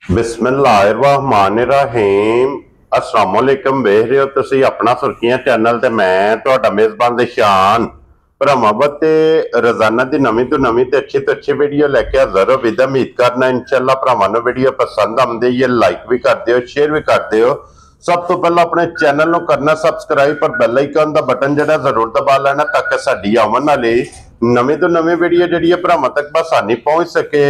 बिस्मिल्लाहिर्रहमानिर्रहीम अस्सलामुअलैकुम वेख रहे हो तुसी अपना सुर्खियां चैनल ते मैं तुहाडा मेजबान दिशान भरावां ते रोजाना दी नवीं तो नवीं ते अच्छी वीडियो लेके हाजिर हो। विद उम्मीद करना इंशाअल्लाह भरावां नूं वीडियो पसंद आउंदी है, लाइक भी कर दिओ, शेयर भी कर दिओ। सब तो पहला अपने चैनल नूं करना सबसक्राइब पर बैल आइकन दा बटन जिहड़ा जरूर दबा लेना ताकि साडी आउण वाली नवीं तो नवीं वीडियो जिहड़ी है भरावां तक बसानी पहुंच सके।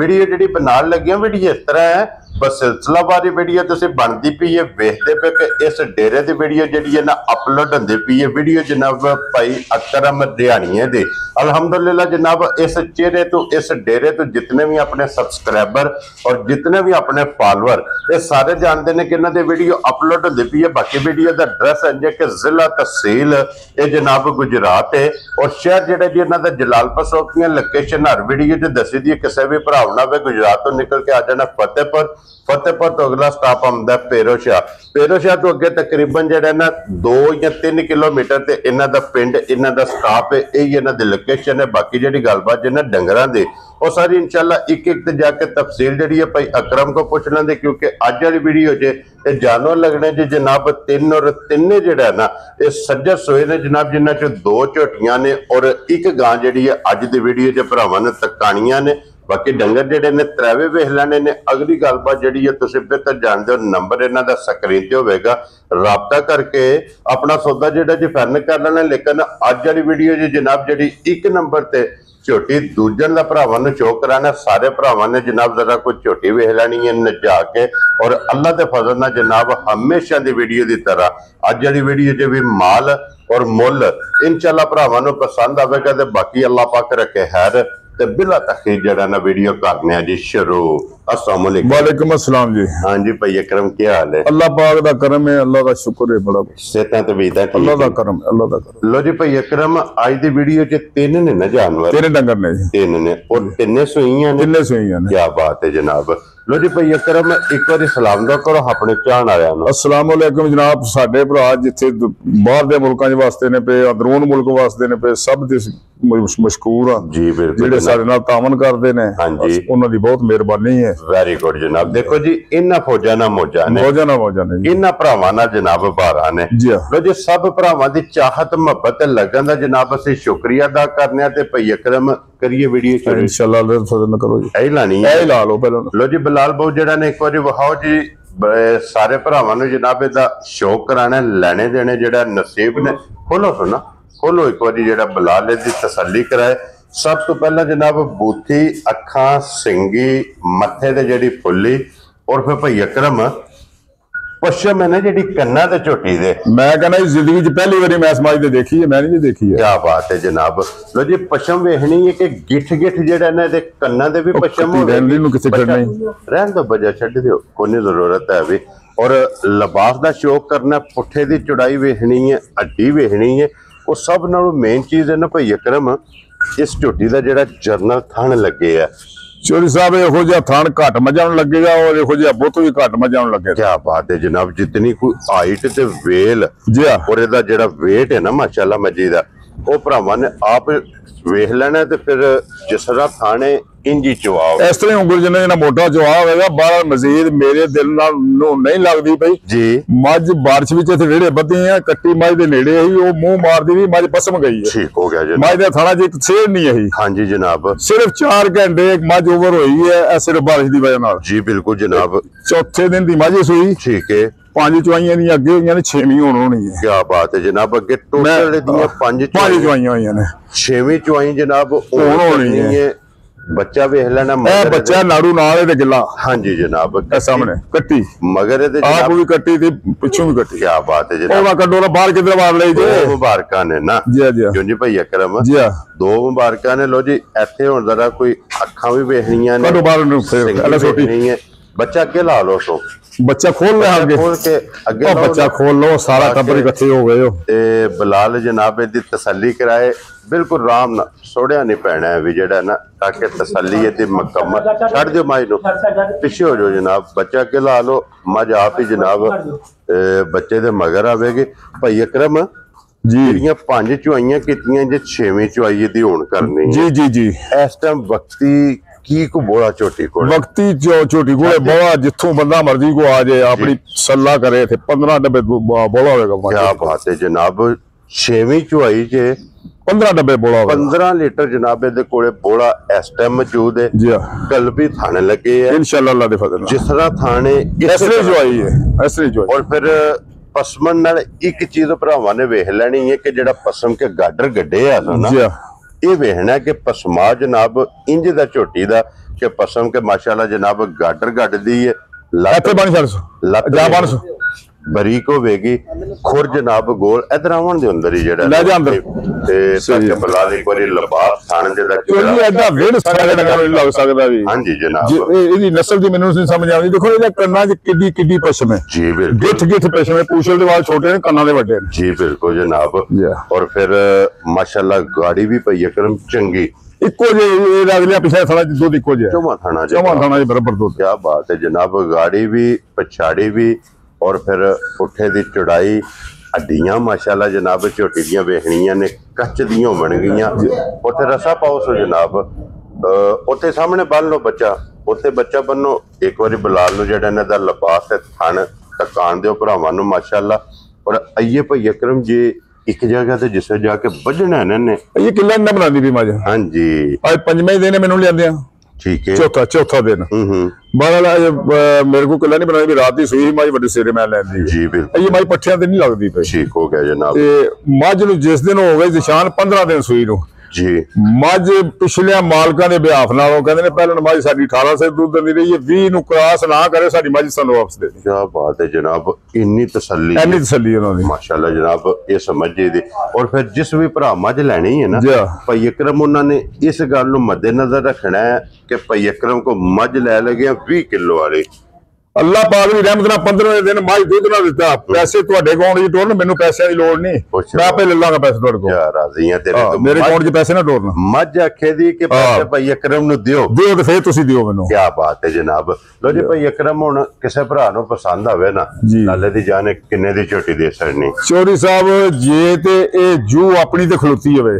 वीडियो जिहड़ी बनाण लगे वीडियो इस तरह है, बस सिलसिलावारी वीडियो तुसीं बनदी पई है, वेखदे पे कि इस डेरे दी वीडियो जिहड़ी है ना अपलोड हुंदी पई है। वीडियो जनाब भाई अकरम दिहाड़ियां दी अल्हम्दुलिल्लाह जनाब इस चेहरे तो इस डेरे तो जितने भी अपने सब्सक्राइबर और जितने भी अपने फॉलोअर ये सारे जानते हैं कि इन्हां दी वीडियो अपलोड हुंदी पई है। बाकी वीडियो का एड्रैस है कि जिला तहसील ये जनाब गुजरात है और शहर जिहड़ा जी इन्हां दा जलालपुर सोपियां लोकेशन हर वीडियो च दसी दी। किसी भी भरा ना वे गुजरात तो निकल के आ जाना फतेहपुर, फतेहपुर तो अगला स्टॉप आउंदा पेरोशाह, पेरोशाह तो अगे तकरीबन जिहड़ा ना 2 या 3 किलोमीटर ते इन्हां दा पिंड इन्हां दा स्टॉप है, यही इन्हां दी लोकेशन है। बाकी जिहड़ी गलबात जिन्हां डंगरां दी वो सारी इंशाअल्लाह एक एक ते जाके तफसील जिहड़ी है भाई अकरम को पूछ लेंगे, क्योंकि अज वाली वीडियो च ये जानवर लगने जी जनाब 3 और 3 जिहड़ा है ना ये सज्जर सोए ने जनाब, जिन्हां च 2 झोटियां ने और एक गां जिहड़ी है अज दी वीडियो च भरावां ने तकाणियां ने। बाकी डंगर जिहड़े ने त्रैवे वेख लैणे ने। अगली गलबात जिहड़ी है तुसीं बेहतर जानदे हो, नंबर इन्हां दा स्क्रीन ते होवेगा, राबता करके अपना सौदा जिहड़ा जी फाइनल कर लेना। लेकिन अज वाली वीडियो जी जनाब जिहड़ी एक नंबर ते झोटी दूजन का भरावां नूं शो कराना, सारे भरावां ने जनाब जरा कोई झोटी वेख लैनी है नजा के और अल्लाह के फजल नाल जनाब हमेशा दी वीडियो की तरह अज वाली वीडियो च भी माल और मुल इंशाअल्लाह भरावां नूं पसंद आवेगा। ते बाकी अल्लाह पाक रखे खैर ते बिला तखीर जड़ा ना वीडियो करने जी शुरू। अस्सलाम वालेकुम। वालेकुम अस्सलाम जी। हाँ जी भाई अकरम क्या हाल है? अल्लाह पाक दा करम है, अल्लाह दा शुक्र है बड़ा। सेहतां ते वीदा ठीक अल्लाह दा करम, अल्लाह दा करम। लो जी भाई अकरम आज दी वीडियो च 3 ने ना जानवर, 3 डंगर ने जी, 3 ने और 3 सूइयां ने, 3 सूइयां ने। क्या बात है जनाब। लो जी भाई अकरम एक बार सलाम दा करो अपने चाहण वालियां नूं। अस्सलाम वालेकुम जनाब। साडे भरा जिथे बाहर दे मुल्कां च वास्ते ने पे, अंदरून मुल्क वास्ते ने पे, सब दे मशकूर हां जी बिल्कुल जिहड़े साडे नाल तावन करदे ने। हां जी उन्हां दी बहुत मेहरबानी है। वेरी गुड जनाब। देखो जी इन्हां फौजां ना मौजां ने, मौजां ने इन्हां भरावां नाल जनाब बारां ने जी। लो जी सब भरावां दी चाहत मुहब्बत ते लगन दा जनाब असीं शुक्रिया अदा करने ते भाई अकरम करिए वीडियो शुरू इंशाअल्लाह। अल्लाह फजल करो जी, ऐ लानी ऐ ला लो पहले। लो जी बिलाल बहु जेड़ा ने एक बार वहाओ जी सारे भरावां नूं जनाब इहदा शौक कराना लेने देने जेड़ा नसीब ने। खोलो सुना खोलो एक बार जेड़ा बिलाल इहदी तसल्ली कराए। सब तो पहला जनाब बूथी अखां सिंगी मथे ते जेड़ी फुल्ली और फिर भाई अकरम पश्चिम है ना जी कन्ना ते झोटी दे। मैं कहना जिंदगी च पहली बारी मैं समाज ते देखी है, मैं नहीं देखी है। क्या बात है जनाब। लो जी पश्चिम वेखनी है कि गिठ गिठ जेड़ा ना दे कन्ना दे भी पश्चिम हो रहन नु किथे करना ही रहन दो बजा छड्ड दियो, कोई जरूरत है अभी। और लिबास दा शौक करना, पुठे दी चौड़ाई वेखनी है, हड्डी वेखनी है, वो सब नालों मेन चीज है ना भाई अकरम इस झोटी दा जेड़ा जरनल थन लगे है। चोरी साहब यहो जिहा थान घट मजा लगेगा और यहो जिहा बुत भी घट मजा लगे। क्या बात है जनाब। जितनी कोई हाइट ते वेल जी और इहदा जेड़ा वेट है ना माशाअल्लाह मजी दा वो भरावां ने आप वेख लेना ते फिर जिस तरह थाने इंजी चवाओ इस तरह उंगल जिन्ना मोटा चवा होगा बाहर मजीद मेरे दिल नाल नहीं लगदी पई जी। मझ बारिश विच इत्थे रेड़े बद्धी है, कट्टी मझ दे नेड़े ही वो मुंह मारदी भी मझ पसम गई है। ठीक हो गया जी। मझ दे थाना च एक सेर नहीं है। हां जी जनाब। सिर्फ 4 घंटे एक मझ ओवर हुई है सिर्फ बारिश की वजह नाल जी बिल्कुल जनाब। चौथे दिन दी मझ सूई। ठीक है। 5 चवाइयां दी अगे हुई ने, 6वीं होनी है। क्या बात है जनाब। अगे टोटल दी 5 चवाइयां हुई ने, 6वीं चवाई जनाब होनी है। बच्चा वेख लेना बच्चा नाड़ू नाल ते गिला। हां जी जनाब सामने कट्टी मगर ते आप भी कट्टी थी पिछू भी कट्टी। क्या बात है जनाब। ओला कड्डो बाहर किधर मार ले जी। मुबारकां ने ना जी जी क्यों जी भाई अकरम जी 2 मुबारकां ने। लो जी इत्थे हुण जरा कोई अखां भी वेखणियां ने, कड्डो बाहर नु पहले छोटी नहीं है। बच्चा के ला लो सो बच्चा खोल ले आगे खोल के अगे बच्चा खोल लो सारा टब्बर इकट्ठे हो गए हो ते बिलाल जनाब दी तसल्ली कराए बिल्कुल आराम ना सोड़िया नहीं पैना है भी जेड़ा ना, ताकि तसल्ली दी मुकम्मल। छड़ दो मझ नु पिछे हो जाओ जनाब। बच्चा के ला लो मझ आप ही जनाब बच्चे दे मगर आवेगी। भाई अकरम जी 5 चुआइयां कीतियां जे 6वीं चुआई दी होण करनी जी जी जी। इस टाइम वक्ती ਕੀ ਕੋ ਬੋਲਾ ਝੋਟੀ ਕੋਲ ਵਕਤੀ ਝੋਟੀ ਕੋਲੇ ਬੋਲਾ ਜਿੱਥੋਂ ਬੰਦਾ ਮਰਜ਼ੀ ਕੋ ਆ ਜਾਏ ਆਪਣੀ ਸੱਲਾ ਕਰੇ ਤੇ 15 ਡੱਬੇ ਬੋਲਾ ਹੋਵੇਗਾ। ਕੀ ਬਾਤ ਹੈ ਜਨਾਬ। 6ਵੀਂ ਚੁਆਈ ਚ 15 ਡੱਬੇ ਬੋਲਾ 15 ਲੀਟਰ ਜਨਾਬ ਦੇ ਕੋਲੇ ਬੋਲਾ ਇਸ ਟਾਈਮ ਮੌਜੂਦ ਹੈ ਜੀ। ਕਲਬੀ ਥਾਣੇ ਲੱਗੇ ਹੈ ਇਨਸ਼ਾਅੱਲਾ ਅੱਲਾ ਦੇ ਫਜ਼ਲ ਨਾਲ। ਜਿਸ ਤਰ੍ਹਾਂ ਥਾਣੇ ਇਸਰੇ ਚੁਆਈ ਹੈ ਇਸਰੇ ਚੁਆਈ। ਔਰ ਫਿਰ ਪਸਮਨ ਨਾਲ ਇੱਕ ਚੀਜ਼ ਭਰਾਵਾਂ ਨੇ ਵੇਖ ਲੈਣੀ ਹੈ ਕਿ ਜਿਹੜਾ ਪਸਮ ਕੇ ਗਾਡਰ ਗੱਡੇ ਆ ਨਾ ਜੀ ਇਹ ਵੇਖਣਾ ਕਿ ਪਸਮਾ ਜਨਾਬ ਇੰਜ ਦਾ ਝੋਟੀ ਦਾ ਕਿ ਪਸਮ ਕੇ ਮਾਸ਼ਾਅੱਲਾ ਜਨਾਬ ਗਾਡਰ ਗੱਡਦੀ ਹੈ ਇੱਥੇ ਬਣ ਛੱਡ ਜਾ ਬਣ ਬਰੀਕ ਹੋਵੇਗੀ ਖੁਰ ਜਨਾਬ ਗੋਲ ਇਧਰ ਆਉਣ ਦੇ ਅੰਦਰ ਹੀ ਜਿਹੜਾ ਲੈ ਜਾ ਅੰਦਰ ਤੇ ਸੱਚ ਬਲਾਲ ਇੱਕ ਵਾਰੀ ਲਬਾਸ ਥਾਣ ਦੇ ਦਾ ਇਹ ਐਡਾ ਵੇੜ ਸਾਰਾ ਨਹੀਂ ਲੱਗ ਸਕਦਾ ਵੀ। ਹਾਂਜੀ ਜਨਾਬ ਇਹਦੀ ਨਸਲ ਦੀ ਮੈਨੂੰ ਨਹੀਂ ਸਮਝ ਆਉਂਦੀ। ਦੇਖੋ ਇਹਦੇ ਕੰਨਾਂ 'ਚ ਕਿੱਡੀ ਪਸ਼ਮ ਹੈ ਜੀ ਬਿਲਕੁਲ ਗਿੱਠ ਪਸ਼ਮ ਹੈ। ਪੂਛਲ ਦੇ ਵਾਲ ਛੋਟੇ ਨੇ ਕੰਨਾਂ ਦੇ ਵੱਡੇ ਨੇ ਜੀ ਬਿਲਕੁਲ ਜਨਾਬ। ਔਰ ਫਿਰ ਮਾਸ਼ਾਅੱਲਾ ਗਾੜੀ ਵੀ ਪਈ ਅਕਰਮ ਚੰਗੀ ਇੱਕੋ ਜਿਹੇ ਅਗਲੇ ਪਿਛਲੇ ਥਾਣਾ ਦੁੱਧ ਇੱਕੋ ਜਿਹਾ ਚੌਵਾਂ ਥਾਣਾ ਚ ਬਰਾਬਰ ਦੁੱਧ। ਕੀ ਬਾਤ ਹੈ ਜਨਾਬ। ਗਾੜੀ ਵੀ ਪਛਾੜੀ ਵੀ ਔਰ ਫਿਰ ਪੁੱਠੇ ਦੀ ਚੜਾਈ ਹੱਡੀਆਂ ਮਾਸ਼ਾਅੱਲਾ ਜਨਾਬ ਝੋਟੀ ਦੀਆਂ ਵੇਖਣੀਆਂ ਨੇ ਕੱਚ ਦੀਆਂ ਬਣ ਗਈਆਂ। ਉੱਥੇ ਰਸਾ ਪਾਓ ਸੋ ਜਨਾਬ ਉੱਥੇ ਸਾਹਮਣੇ ਬੰਨ ਲਓ ਬੱਚਾ ਉੱਥੇ ਬੱਚਾ ਬੰਨੋ ਇੱਕ ਵਾਰੀ ਬਲਾਲ ਨੂੰ ਜਿਹੜਾ ਇਹਨਾਂ ਦਾ ਲਿਬਾਸ ਤੇ ਥਣ ਟਕਾਣ ਦਿਓ ਭਰਾਵਾਂ ਨੂੰ ਮਾਸ਼ਾਅੱਲਾ। ਔਰ ਅਈਏ ਭਈ ਅਕਰਮ ਜੀ ਇੱਕ ਜਗ੍ਹਾ ਤੇ ਜਿਸੇ ਜਾ ਕੇ ਵੱਜਣਾ ਇਹਨਾਂ ਨੇ ਇਹ ਕਿੱਲਾ ਨਾ ਬਣਾਉਂਦੀ ਵੀ ਮੱਝ। ਹਾਂਜੀ ਅੱਜ ਪੰਜਵੇਂ ਦਿਨ ਮੈਨੂੰ ਲਿਆਂਦੇ ਆ ਠੀਕ ਹੈ ਚੌਥਾ ਦਿਨ ਬਾਹਰ ਮੇਰੇ ਕੋ ਕਿੱਲਾ ਨਹੀਂ ਬਣਾਈ ਵੀ ਰਾਤ ਦੀ ਸੂਈ ਮੱਝ ਵੱਡੇ ਸਿਰੇ ਮੈਂ ਲੈਂਦੀ ਜੀ ਬਿਲਕੁਲ। ਇਹ ਮੱਝ ਪੱਠਿਆਂ ਤੇ ਨਹੀਂ ਲੱਗਦੀ ਪਈ। ਠੀਕ ਹੋ ਗਿਆ ਜਨਾਬ। ਤੇ ਮੱਝ ਨੂੰ ਜਿਸ ਦਿਨ ਹੋ ਗਈ ਨਿਸ਼ਾਨ 15 ਦਿਨ ਸੂਈ ਨੂੰ ਜੀ ਮੱਝ ਪਿਛਲੇ ਮਾਲਕਾਂ ਦੇ ਬਿਆਫ ਨਾਲ ਉਹ ਕਹਿੰਦੇ ਨੇ ਪਹਿਲਾਂ ਮੱਝ ਸਾਡੀ 18 ਸੇ ਦੁੱਧ ਦਿੰਦੀ ਰਹੀ ਹੈ 20 ਨੂੰ ਕ੍ਰਾਸ ਨਾ ਕਰੇ ਸਾਡੀ ਮੱਝ ਸਾਨੂੰ ਵਾਪਸ ਦੇ ਦੇ। ਕੀ ਬਾਤ ਹੈ ਜਨਾਬ। ਇੰਨੀ ਤਸੱਲੀ ਉਹਨਾਂ ਦੀ ਮਾਸ਼ਾਅੱਲਾ ਜਨਾਬ ਇਹ ਸਮਝੇ ਦੀ। ਔਰ ਫਿਰ ਜਿਸ ਵੀ ਭਰਾ ਮੱਝ ਲੈਣੀ ਹੈ ਨਾ ਭਾਈ ਅਕਰਮ ਉਹਨਾਂ ਨੇ ਇਸ ਗੱਲ ਨੂੰ ਮੱਦੇਨਜ਼ਰ ਰੱਖਣਾ ਹੈ ਕਿ ਭਾਈ ਅਕਰਮ ਕੋ ਮੱਝ ਲੈ ਲਗੇ 20 ਕਿਲੋ ਵਾਲੀ। ਅੱਲਾਹ ਪਾਕ ਦੀ ਰਹਿਮਤ ਨਾਲ 15 ਦਿਨ ਮੱਝ ਦੁੱਧ ਨਾ ਦਿੱਤਾ ਪੈਸੇ ਤੁਹਾਡੇ ਅਕਾਊਂਟ 'ਚ ਟੋਰਨ ਮੈਨੂੰ ਪੈਸਿਆਂ ਦੀ ਲੋੜ ਨਹੀਂ ਮੈਂ ਆਪੇ ਲੈ ਲਾਂਗਾ ਪੈਸੇ ਤੁਹਾਡੇ ਕੋਲ। ਯਾਰ ਰਾਜ਼ੀਆਂ ਤੇਰੇ ਤੋਂ ਮੇਰੇ ਅਕਾਊਂਟ 'ਚ ਪੈਸੇ ਨਾ ਟੋਰਨਾ। ਮੱਝ ਆਖੇ ਦੀ ਕਿ ਪੈਸੇ ਭਾਈ ਅਕਰਮ ਨੂੰ ਦਿਓ ਤੇ ਫੇਰ ਤੁਸੀਂ ਦਿਓ ਮੈਨੂੰ। ਕੀ ਬਾਤ ਹੈ ਜਨਾਬ। ਲੋ ਜੀ ਭਾਈ ਅਕਰਮ ਹੁਣ ਕਿਸੇ ਭਰਾ ਨੂੰ ਪਸੰਦ ਆਵੇ ਨਾ ਨਾਲੇ ਦੀ ਜਾਣੇ ਕਿੰਨੇ ਦੀ ਝੋਟੀ ਦੇ ਸਕਣੀ ਚੋਰੀ ਸਾਹਿਬ ਜੇ ਤੇ ਇਹ ਜੂ ਆਪਣੀ ਤੇ ਖਲੋਤੀ ਹੋਵੇ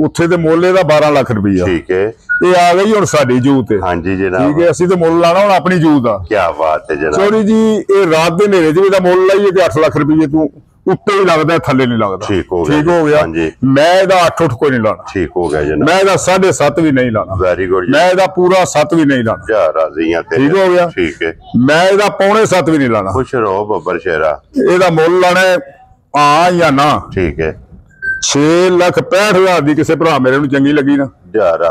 ਉੱਥੇ ਤੇ ਮੁੱਲ ਦਾ 12 ਲੱਖ ਰੁਪਈਆ ਠੀਕ ਹੈ। ਇਹ ਆ ਗਈ ਹੁਣ ਸਾਡੀ ਜੂ ਤੇ ਹਾਂਜੀ ਜਨਾਬ ਠੀਕ ਹੈ। ਅਸੀਂ ਤੇ ਮੁੱਲ ਲਾਣਾ ਹੁਣ ਆਪਣੀ ਜੂ ਦਾ। ਕੀ ਬਾਤ ਹੈ ਜਨਾਬ। ਚੋਰੀ ਜੀ ਇਹ ਰਾਤ ਦੇ ਹਨੇਰੇ 'ਚ ਵੀ ਦਾ ਮੁੱਲ ਲਾਈਏ ਤੇ 8 ਲੱਖ ਰੁਪਈਏ ਤੂੰ ਉੱਤੇ ਹੀ ਲੱਗਦਾ ਥੱਲੇ ਨਹੀਂ ਲੱਗਦਾ। ਠੀਕ ਹੋ ਗਿਆ ਹਾਂਜੀ। ਮੈਂ ਇਹਦਾ 8 ਕੋਈ ਨਹੀਂ ਲਾਣਾ। ਠੀਕ ਹੋ ਗਿਆ ਜਨਾਬ। ਮੈਂ ਇਹਦਾ 7.5 ਵੀ ਨਹੀਂ ਲਾਣਾ। Very good. ਮੈਂ ਇਹਦਾ ਪੂਰਾ 7 ਵੀ ਨਹੀਂ ਲਾਣਾ। ਯਾਰ ਰਾਜ਼ੀਆਂ ਤੇ ਠੀਕ ਹੋ ਗਿਆ। ਠੀਕ ਹੈ। ਮੈਂ ਇਹਦਾ ਪੌਣੇ 7 ਵੀ ਨਹੀਂ ਲਾਣਾ। ਖੁਸ਼ ਰਹੋ ਬੱਬਰ ਸ਼ੇਰਾ। ਇਹਦਾ ਮੁੱਲ ਲਾਣਾ ਆ ਜਾਂ ਨਾ ਠੀਕ ਹੈ। 6,65,000 ਦੀ ਕਿਸੇ ਭਰਾ ਮੇਰੇ ਨੂੰ ਚੰਗੀ ਲੱਗੀ ਨਾ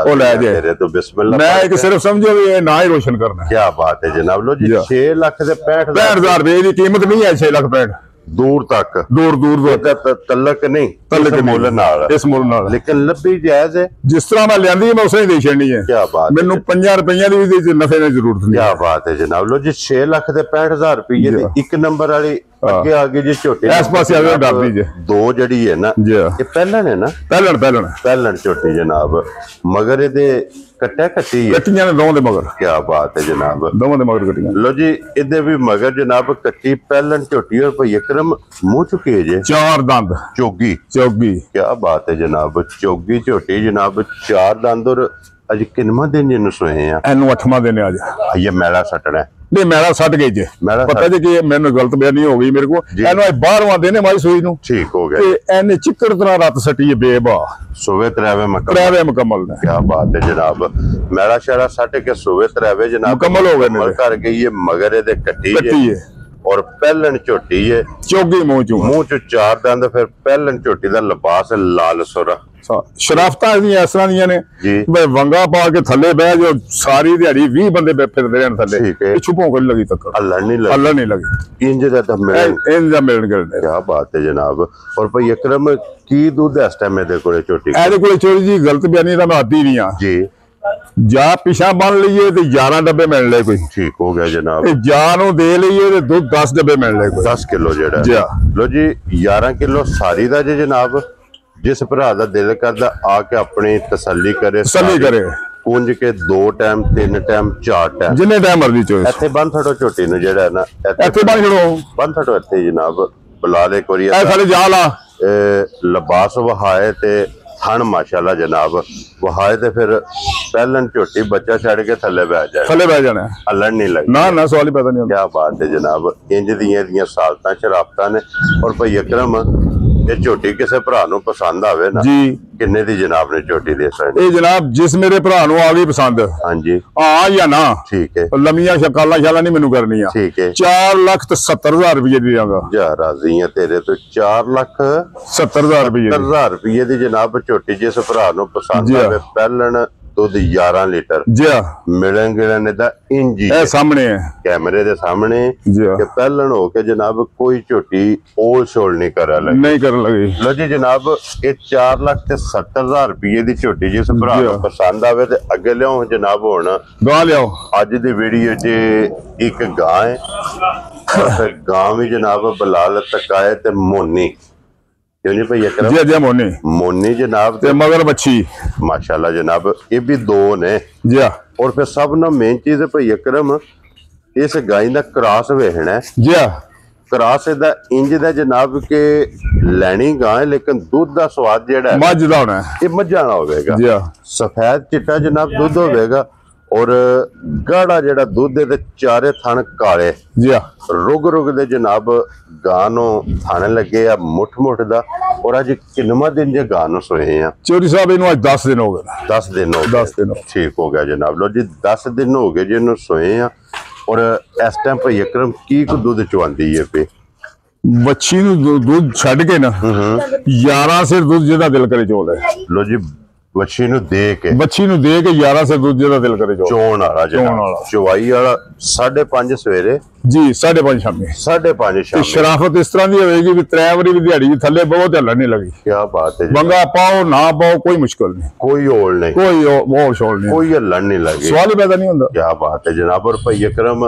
ਉਹ ਲੈ ਜਾਏ ਤੇਰੇ ਤੋਂ ਬਿਸਮਿਲ੍ਲਾ। ਮੈਂ ਇੱਕ ਸਿਰਫ ਸਮਝੋ ਵੀ ਇਹ ਨਾ ਹੀ ਰੋਸ਼ਨ ਕਰਨਾ। ਕੀ ਬਾਤ ਹੈ ਜਨਾਬ। ਲੋ ਜੀ 6 ਲੱਖ ਦੇ 65,000 ਰੁਪਏ ਦੀ ਕੀਮਤ ਨਹੀਂ ਹੈ। 6,65,000 ਦੂਰ ਤੱਕ ਦੂਰ ਤਲਕ ਨਹੀਂ ਤਲਕ ਮੁੱਲ ਨਾਲ ਇਸ ਮੁੱਲ ਨਾਲ ਲੇਕਿਨ ਲੱਭੀ ਜਾਇਜ਼ ਹੈ। ਜਿਸ ਤਰ੍ਹਾਂ ਮੈਂ ਲਿਆਂਦੀ ਮੈਂ ਉਸੇ ਹੀ ਦੇ ਛੱਡਣੀ ਹੈ। ਕੀ ਬਾਤ। ਮੈਨੂੰ 5 ਰੁਪਈਆਂ ਦੀ ਵੀ ਨਫੇ ਦੀ ਜ਼ਰੂਰਤ ਨਹੀਂ। ਕੀ ਬਾਤ ਹੈ ਜਨਾਬ। ਲੋ ਜੀ 6 ਲੱਖ ਦੇ 65,000 ਰੁਪਏ ਦੀ ਇੱਕ ਨੰਬਰ ਵਾਲੀ ਅੱਗੇ ਆ ਗਈ ਜੀ ਝੋਟੀ ਇਸ ਪਾਸੇ ਆ ਗਿਆ ਡਰਦੀ ਜੇ ਦੋ ਜਿਹੜੀ ਹੈ ਨਾ ਇਹ ਪਹਿਲਾਂ ਨੇ ਨਾ ਪਹਿਲਣ ਝੋਟੀ ਜਨਾਬ ਮਗਰ ਇਹਦੇ ਕੱਟੀਆਂ ਨੇ ਦੋਵਾਂ ਦੇ ਮਗਰ। ਕੀ ਬਾਤ ਹੈ ਜਨਾਬ। ਦੋਵਾਂ ਦੇ ਮਗਰ ਕੱਟੀਆਂ। ਲੋ ਜੀ ਇਹਦੇ ਵੀ ਮਗਰ ਜਨਾਬ ਕੱਟੀ ਪਹਿਲਣ ਝੋਟੀ ਔਰ ਭਈ ਅਕਰਮ ਮੂੰਹ ਚੁੱਕੇ ਜੇ 4 ਦੰਦ ਚੋਗੀ। ਕੀ ਬਾਤ ਹੈ ਜਨਾਬ। ਚੋਗੀ ਝੋਟੀ ਜਨਾਬ 4 ਦੰਦ ਔਰ ਅੱਜ ਕਿੰਨਵਾਂ ਦਿਨ ਇਹਨੂੰ ਸੋਏ ਆ। ਇਹਨੂੰ 8ਵਾਂ ਦਿਨ ਅੱਜ ਇਹ ਮੈਲਾ ਸੱਟਣਾ ਨਹੀਂ ਮੈਲਾ ਸੱਟ ਗਈ ਜੇ ਪਤਾ ਜੀ ਕਿ ਮੈਨੂੰ ਗਲਤ ਬਿਆਨੀ ਹੋ ਗਈ ਮੇਰੇ ਕੋਲ। ਇਹਨੂੰ ਅੱਜ 12ਵਾਂ ਦਿਨ ਹੈ ਮਾਈ ਸੂਈ ਨੂੰ। ਠੀਕ ਹੋ ਗਿਆ। ਤੇ ਇਹਨੇ ਚਿੱਕੜ ਤਰ੍ਹਾਂ ਰੱਤ ਸੱਟੀ ਬੇਬਾ ਸੋਵੇ ਤਰਾਵੇ ਮੁਕੰਮਲ। ਕੀ ਬਾਤ ਹੈ ਜਨਾਬ। ਮੈਲਾ ਸ਼ਹਿਰਾ ਸੱਟ ਕੇ ਸੋਵੇ ਤਰਾਵੇ ਜਨਾਬ ਮੁਕੰਮਲ ਹੋ ਗਏ ਨੇ। ਕਰ ਗਈ ਹੈ ਮਗਰ ਇਹਦੇ ਕੱਟੀ ਹੈ ਔਰ ਪਹਿਲਣ ਝੋਟੀ ਹੈ ਚੋਗੀ ਮੂੰਹ ਚ 4 ਦੰਦ। ਫਿਰ ਪਹਿਲਣ ਝੋਟੀ ਦਾ ਲਿਬਾਸ ਲਾਲ ਸੁਰਾ ਸ਼ਰਾਫਤਾਂ ਦੀਆਂ ਇਸ ਤਰ੍ਹਾਂ ਦੀਆਂ ਨੇ ਬਈ ਵੰਗਾ ਪਾ ਕੇ ਥੱਲੇ ਬਹਿ ਜੋ ਸਾਰੀ ਦਿਹਾੜੀ 20 ਬੰਦੇ ਫਿਰਦੇ ਰਹਿਣ ਥੱਲੇ ਪਿੱਛੋਂ ਭੌਂਕ ਲੱਗੀ ਤੱਕ ਅੱਲਾ ਨਹੀਂ ਲੱਗੀ ਇੰਜ ਦਾ ਮਿਲਣ ਕਰਦੇ। ਕੀ ਬਾਤ ਹੈ ਜਨਾਬ। ਔਰ ਭਾਈ ਅਕਰਮ ਕੀ ਦੁੱਧ ਇਸ ਟਾਈਮ ਇਹਦੇ ਕੋਲੇ ਝੋਟੀ ਇਹਦੇ ਕੋਲੇ ਚੋਰੀ ਜੀ ਗਲਤ ਬਿਆਨੀ ਦਾ ਮੈਂ ਆਦੀ ਨਹੀਂ ਆ ਜੀ। ਜਾਂ ਪਿਛਾ ਬਣ ਲਈਏ ਤੇ 11 ਡੱਬੇ ਮਿਲ ਲੈ ਕੋਈ। ਠੀਕ ਹੋ ਗਿਆ ਜਨਾਬ। ਜਾਂ ਨੂੰ ਦੇ ਲਈਏ ਤੇ ਦੁੱਧ 10 ਡੱਬੇ ਮਿਲ ਲੈ ਕੋਈ 10 ਕਿਲੋ ਜਿਹੜਾ। ਲੋ ਜੀ 11 ਕਿਲੋ ਸਾਰੀ ਦਾ ਜੇ ਜਨਾਬ। ਜਿਸ ਭਰਾ ਦਾ ਦਿਲ ਕਰਦਾ ਆ ਕੇ ਆਪਣੀ ਤਸੱਲੀ ਕਰੇ ਕੁੰਜ ਕੇ 2 ਟਾਈਮ 3 ਟਾਈਮ 4 ਟਾਈਮ ਜਿੰਨੇ ਟਾਈਮ ਮਰਜ਼ੀ ਚੋਇਸ। ਇੱਥੇ ਬੰਨ ਥੜੋ ਝੋਟੀ ਨੂੰ ਜਿਹੜਾ ਨਾ ਇੱਥੇ ਬੰਨ ਥੜੋ ਇੱਥੇ ਜਨਾਬ ਬੁਲਾ ਲੈ ਕੋਰੀ ਸਾਡੇ ਜਾਲ ਆ ਲਿਬਾਸ ਵਹਾਏ ਤੇ थन माशाल्लाह जनाब वहाए ते फिर पहलन झोटी बच्चा छड़ के थले बह जाना हलन नहीं लगी ना ना सवाल ही पता नहीं। क्या बात है जनाब इंज दियां सालतां शराबतां ने। और भाई अकरम ये झोटी किसी भरा नूं पसंद आवे ना जी किन्ने दी जनाब ने झोटी दे सकदे? ये जनाब जिस मेरे भरा नूं आ गई पसंद हां जी हां या ना ठीक है लमियां शकाला शाला नहीं मैनू करनी है ठीक है 4,70,000 रुपये दी देंगा जा राजी है तेरे तो 4,70,000 रुपये दी जनाब झोटी जिस भरा नूं पसंद आवे पहलन दूध 11 लीटर मिलन गिलन दा इंजी सामने है कैमरे दे सामने कि पहलन हो के जनाब कोई झोटी ओल शोल नहीं कर लगी लो जी जनाब ये 4,70,000 रुपये दी झोटी जिस भरा नूं पसंद आवे ते अगे लियाओ जनाब हुण गां लियाओ। अज दी वीडियो च एक गां है गां भी जनाब बलाल तकाए ते मोनी क्यों भाई अकरम जी मोनी मोनी जनाब ते मगर बच्ची माशाल्लाह जनाब ये भी दो ने जी। और फिर सब ना मेन चीज है भाई अकरम इस गाय का क्रॉस वेखना है जी क्रॉस दा इंज दा जनाब के लैनी गां है लेकिन दूध का स्वाद जेड़ा है मझ दा होना है ये मझा ना होवेगा जी सफेद चिट्टा जनाब दूध होवेगा और गाढ़ा जेड़ा दूध दे चारे थन काले जी रुग रुग दे जनाब गां नूं थन लगे आ मुठ मुठ दा। और अज किन्नवां दिन जे गां नूं सोए आ चौधरी साहब इनू आज 10 दिन हो गए 10 दिन ठीक हो गया जनाब लो जी 10 दिन हो गए जिन्हों सोए आ। और इस टाइम भाई अकरम की दूध चुआंदी है पे बच्ची दूध छड़ के ना 11 से दूध जिहदा दिल करे चोल है लो जी बच्ची नूं दे के 11 से दूध जिहदा दिल करे चोण वाला चवाई वाला 5:30 सवेरे जी 5:30 शामी 5:30 शामी शराफत इस तरह की होगी भी 3 वारी भी दिहाड़ी थले बहुत हलन नहीं लगी। क्या बात है बंगा पाओ ना पाओ कोई मुश्किल नहीं कोई ओल नहीं कोई शोल नहीं कोई हलन नहीं लगी सवाल ही पैदा नहीं होता। क्या बात है जनाब। और भाई अकरम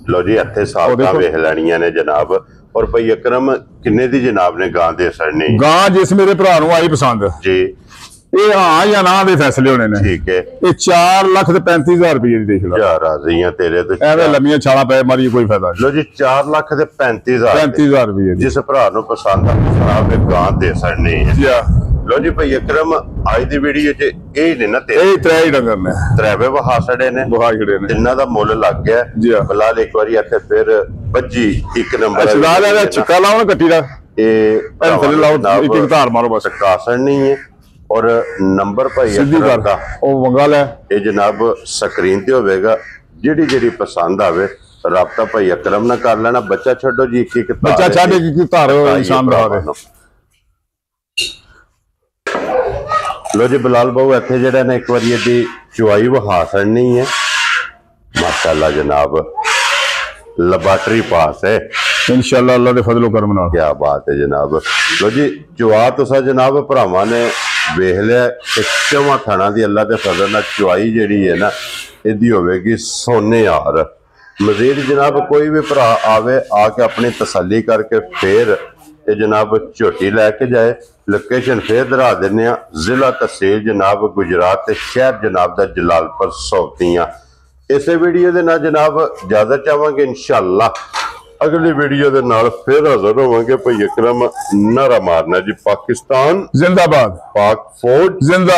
लो जी इत्थे सालतां वेख लैणियां ने जनाब। और भाई अकरम किन्ने दी जनाब ने गां दे सड़नी गां जिस मेरे भरा नूं आई पसंद जी ये हाँ या ना दे फैसले होने ने ठीक है ये 4,35,000 रुपये दी देख लो जा राजी हैं तेरे तो एवे लम्मियां छाला पे मारी कोई फायदा लो जी 4,35,000 रुपये जिस भरा नूं पसंद आप गां दे सड़नी है लो जी भाई अकरम आज दी वीडियो च यही ने ना तेरे त्रै ही डंगर ने त्रेवे वहा छड़े ने जिन्ना दा मुल लग गया जी फिलहाल एक बारी इत्थे फिर बज्जी एक नंबर है छिक्का लाओ ना कट्टी दा ए थल्ले लाओ एक धार मारो बस कासण नहीं है। और नंबर भाई दा ओ वंगल है ये जनाब स्क्रीन ते होवेगा जेड़ी जेड़ी पसंद आवे राबता भाई अकरम ना कर लेना। बच्चा छड्डो जी एक बच्चा छड्ड एक धार निशान दे लो जी बिलाल बाबू इत्थे जेड़ा ने एक बार दी चुआई वहा सड़नी है माशाल्लाह जनाब लैबोरेटरी पास है इंशाल्लाह अल्लाह दे फजलो करम नाल। क्या बात है जनाब। लो जी चुआ तुसा जनाब भरावां ने वेख लिया कि चौवां थाना दी अल्लाह दे फजल नाल चुआई जेड़ी है ना इहदी होवेगी सोने यार। मजीद जनाब कोई भी भरा आवे आके अपनी तसल्ली करके फिर ये जनाब झोटी लैके जाए। लोकेशन फिर दरा देने जिला तहसील जनाब गुजरात शहर जनाब दा जलालपुर सोतियां। इसे वीडियो दे नाल जनाब इजाजत चाहांगे इंशाअल्लाह अगली वीडियो दे नाल फिर हाजिर होवांगे। भाई अकरम नारा मारना जी पाकिस्तान जिंदाबाद पाक फौज जिंदा।